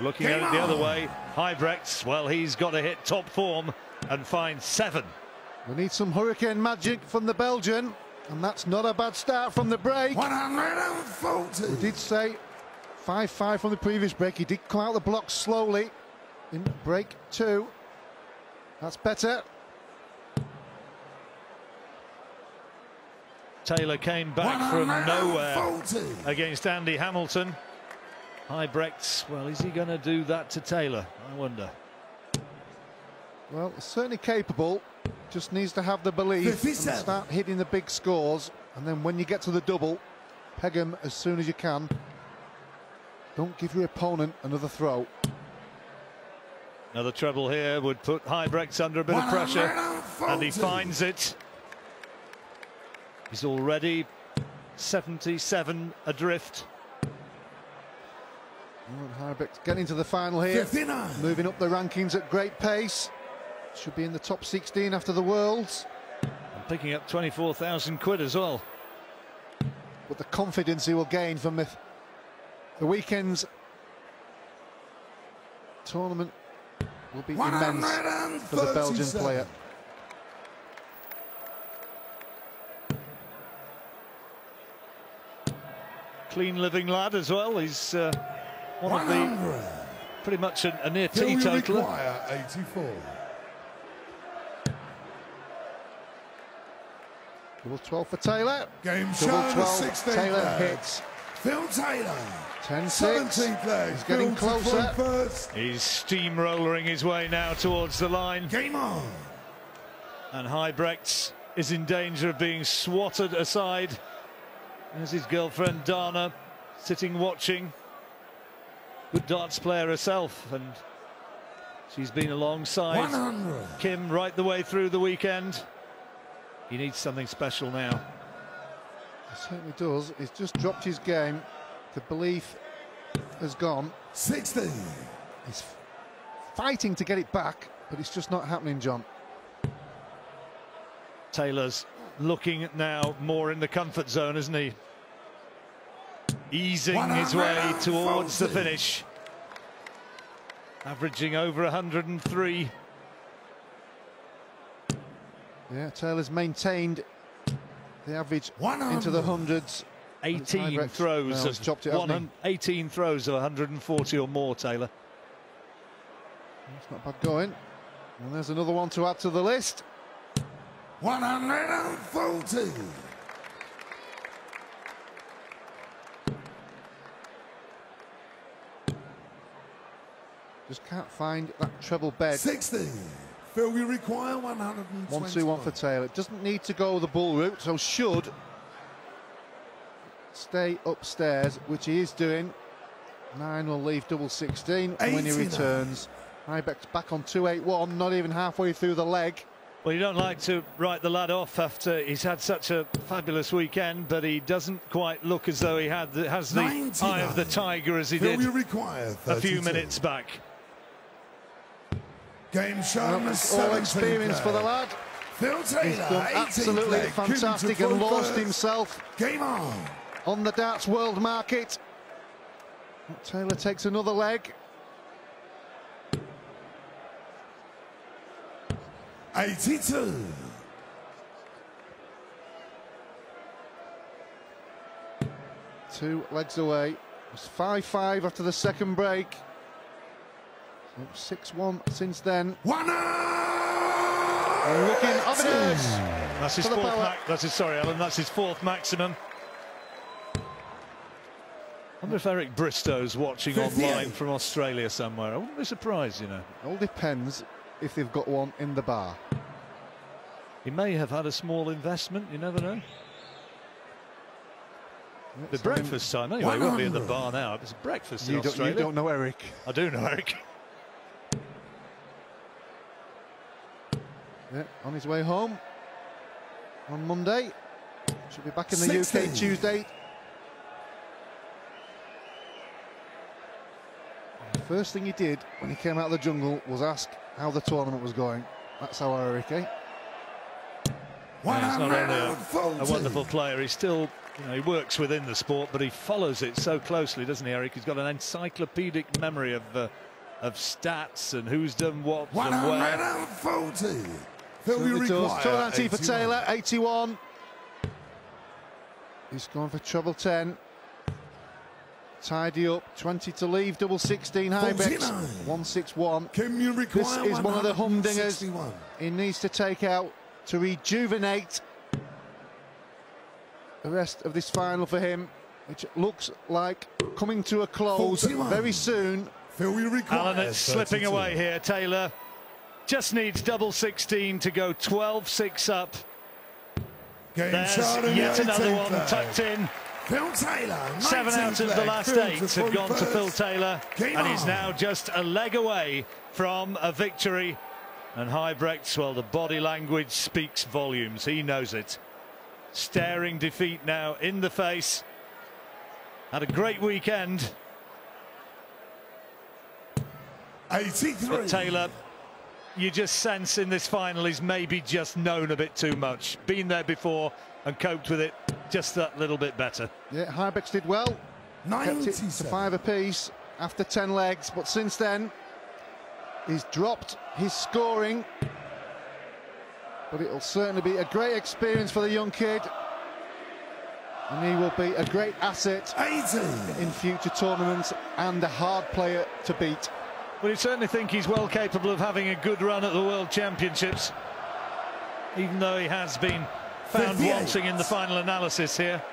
Looking at it the other way, Huybrechts, well, he's got to hit top form and find 7. We need some hurricane magic from the Belgian, and that's not a bad start from the break. 140. We did say 5-5 from the previous break. He did come out the blocks slowly in break 2. That's better. Taylor came back from nowhere against Andy Hamilton. Huybrechts, well, is he going to do that to Taylor? I wonder. Well, he's certainly capable. Just needs to have the belief and start hitting the big scores. And then when you get to the double, peg him as soon as you can. Don't give your opponent another throw. Another treble here would put Huybrechts under a bit of pressure, and he finds it. He's already 77 adrift. Huybrechts getting to the final here, moving up the rankings at great pace. Should be in the top 16 after the Worlds. And picking up 24,000 quid as well. But the confidence he will gain from the weekend's tournament will be immense for the Belgian player. Clean living lad as well. He's one of the pretty much a near teetotaler. 84. Double 12 for Taylor. Game Double 12. 16 Taylor leg. hits. Phil Taylor. 10-6. He's getting closer. He's steamrollering his way now towards the line. Game on. And Huybrechts is in danger of being swatted aside. There's his girlfriend Dana sitting watching. Good darts player herself, and she's been alongside 100. Kim right the way through the weekend. He needs something special now. He certainly does. He's just dropped his game. The belief has gone. 60. He's fighting to get it back, but it's just not happening, John. Taylor's looking now more in the comfort zone, isn't he? Easing his way towards the finish. Averaging over 103. Yeah, Taylor's maintained the average into the hundreds. 18 throws of chopped it, 18 throws of 140 or more, Taylor. It's not bad going. And there's another one to add to the list. 140. Just can't find that treble bed. 60. Phil, we require 120. 1-2-1 for Taylor. Doesn't need to go the bull route, so should stay upstairs, which he is doing. 9 will leave double 16 when he returns. Huybrechts back on 2-8-1, not even halfway through the leg. Well, you don't like to write the lad off after he's had such a fabulous weekend, but he doesn't quite look as though he has the 99. Eye of the tiger as he did a few minutes back. Game shown all experience for the lad. Phil Taylor, he's done absolutely fantastic and launched himself Game on the darts world market. Taylor takes another leg. 82. Two legs away. It's 5-5 after the second break. 6-1 since then. Looking obvious. That's his fourth. Sorry, Alan. That's his fourth maximum. I wonder if Eric Bristow's watching online from Australia somewhere. I wouldn't be surprised, you know. All depends if they've got one in the bar. He may have had a small investment. You never know. The breakfast time, anyway. He won't be in the bar now. It's breakfast in Australia. You don't know Eric. I do know Eric. Yeah, on his way home on Monday. Should be back in the UK Tuesday. The first thing he did when he came out of the jungle was ask how the tournament was going. That's how Eric, eh? Yeah, he's not only a wonderful player, he's still You know, he works within the sport, but he follows it so closely, doesn't he, Eric? He's got an encyclopedic memory of stats and who's done what and where. 140. Penalty for Taylor, 81. He's gone for treble 10. Tidy up, 20 to leave, double 16, Huybrechts, 161. This is one of the humdingers he needs to take out to rejuvenate the rest of this final for him, which looks like coming to a close very soon. Alan, it's slipping away here. Taylor just needs double 16 to go 12-6 up. There's yet another one tucked in. Phil Taylor, 7 out of the last 8 have gone to Phil Taylor, and he's now just a leg away from a victory. And Huybrechts, well, the body language speaks volumes. He knows it. Staring defeat now in the face. Had a great weekend. 83. But Taylor, you just sense in this final he's maybe just known a bit too much. Been there before and coped with it just that little bit better. Yeah, Huybrechts did well. Kept it to 5 apiece after 10 legs, but since then he's dropped his scoring. But it'll certainly be a great experience for the young kid, and he will be a great asset in future tournaments and a hard player to beat. Well, you certainly think he's well capable of having a good run at the World Championships, even though he has been found wanting in the final analysis here.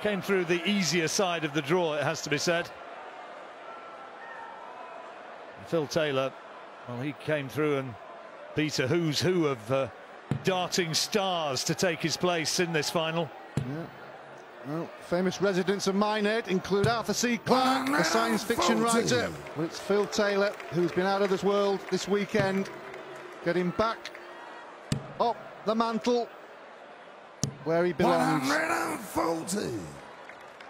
Came through the easier side of the draw, it has to be said. And Phil Taylor, well, he came through and beat a who's who of darting stars to take his place in this final. Yeah. Well, famous residents of Minehead include Arthur C. Clarke, the science fiction writer. Well, it's Phil Taylor who's been out of this world this weekend, getting back up the mantle where he belongs. 140.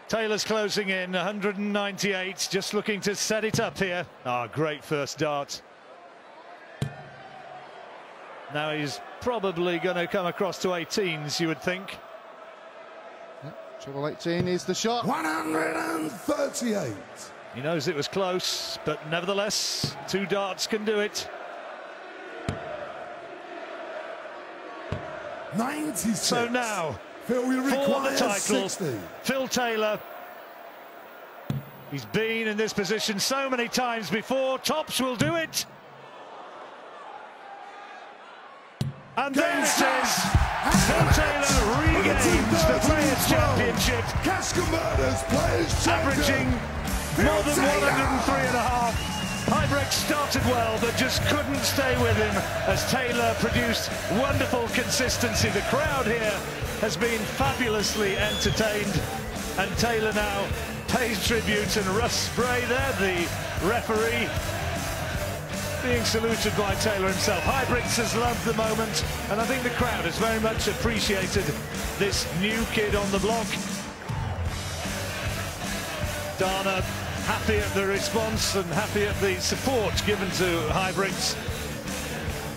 Taylor's closing in, 198, just looking to set it up here. Ah, great first dart. Now he's probably going to come across to 18s, you would think. Yep, treble 18 is the shot. 138. He knows it was close, but nevertheless, 2 darts can do it. 96. So now, Phil, we for require the title, 60. Phil Taylor. He's been in this position so many times before. Tops will do it. And there it is. Phil Taylor regains the Players' Championship, averaging more than 103.5. Huybrechts started well, but just couldn't stay with him as Taylor produced wonderful consistency. The crowd here has been fabulously entertained, and Taylor now pays tribute, and Russ Spray there, the referee, being saluted by Taylor himself. Huybrechts has loved the moment, and I think the crowd has very much appreciated this new kid on the block. Dana happy at the response and happy at the support given to Huybrechts.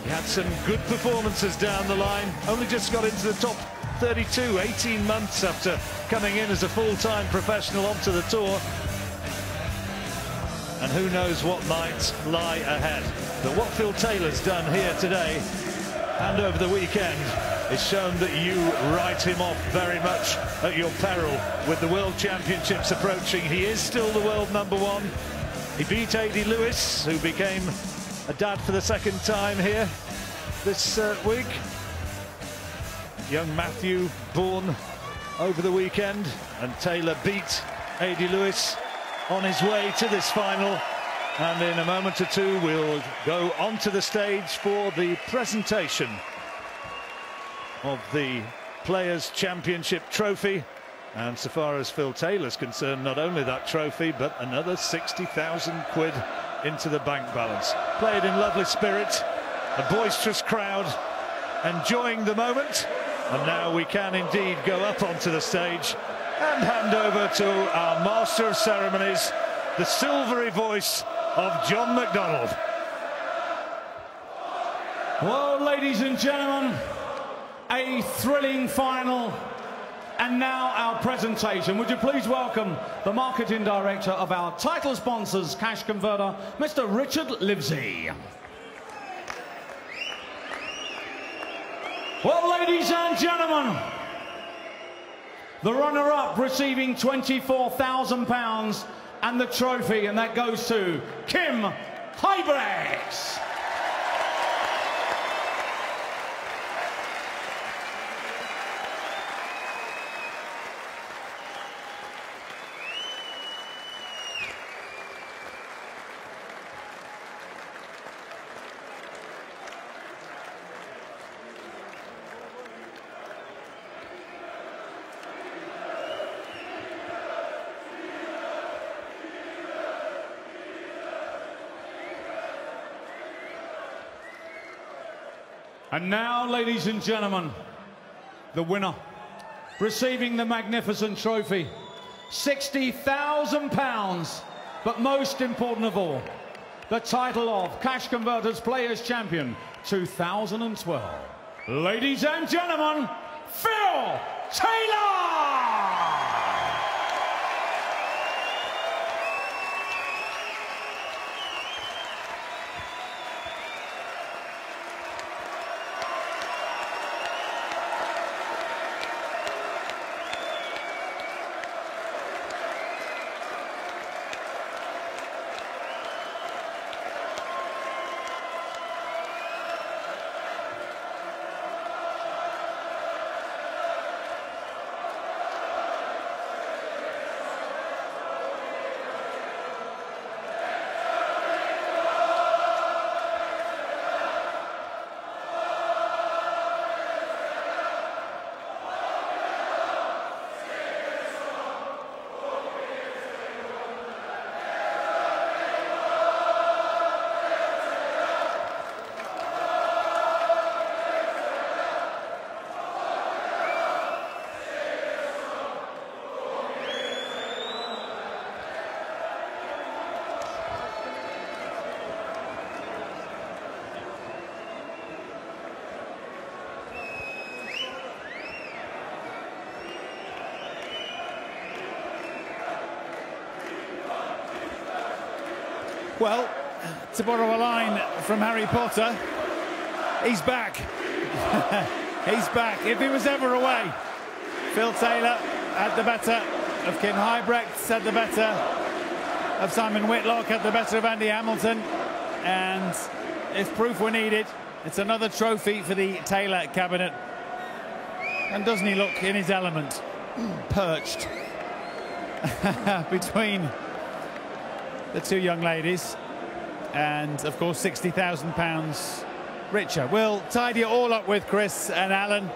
He had some good performances down the line, only just got into the top 32, 18 months after coming in as a full-time professional onto the tour. And who knows what might lie ahead. But what Phil Taylor's done here today and over the weekend is shown that you write him off very much at your peril. With the World Championships approaching, he is still the world #1. He beat A.D. Lewis, who became a dad for the 2nd time here this week. Young Matthew born over the weekend, and Taylor beat A.D. Lewis on his way to this final. And in a moment or two we'll go onto the stage for the presentation of the Players' Championship trophy. And so far as Phil Taylor's concerned, not only that trophy but another 60,000 quid into the bank balance. Played in lovely spirit, a boisterous crowd enjoying the moment. And now we can indeed go up onto the stage and hand over to our Master of Ceremonies, the silvery voice of John McDonald. Well, ladies and gentlemen, a thrilling final, And now our presentation. Would you please welcome the marketing director of our title sponsors, Cash Converter, Mr. Richard Livesey. Well, ladies and gentlemen, the runner-up receiving £24,000 and the trophy, and that goes to Kim Huybrechts. And now, ladies and gentlemen, the winner, receiving the magnificent trophy, £60,000, but most important of all, the title of Cash Converters Players Champion 2012. Ladies and gentlemen, Phil Taylor! Well, to borrow a line from Harry Potter, he's back. He's back. If he was ever away, Phil Taylor had the better of Kim Huybrechts, had the better of Simon Whitlock, had the better of Andy Hamilton. And if proof were needed, it's another trophy for the Taylor cabinet. And doesn't he look in his element? Perched between the two young ladies, and of course £60,000 richer. We'll tidy it all up with Chris and Alan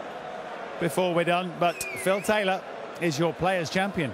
before we're done, but Phil Taylor is your Players Champion.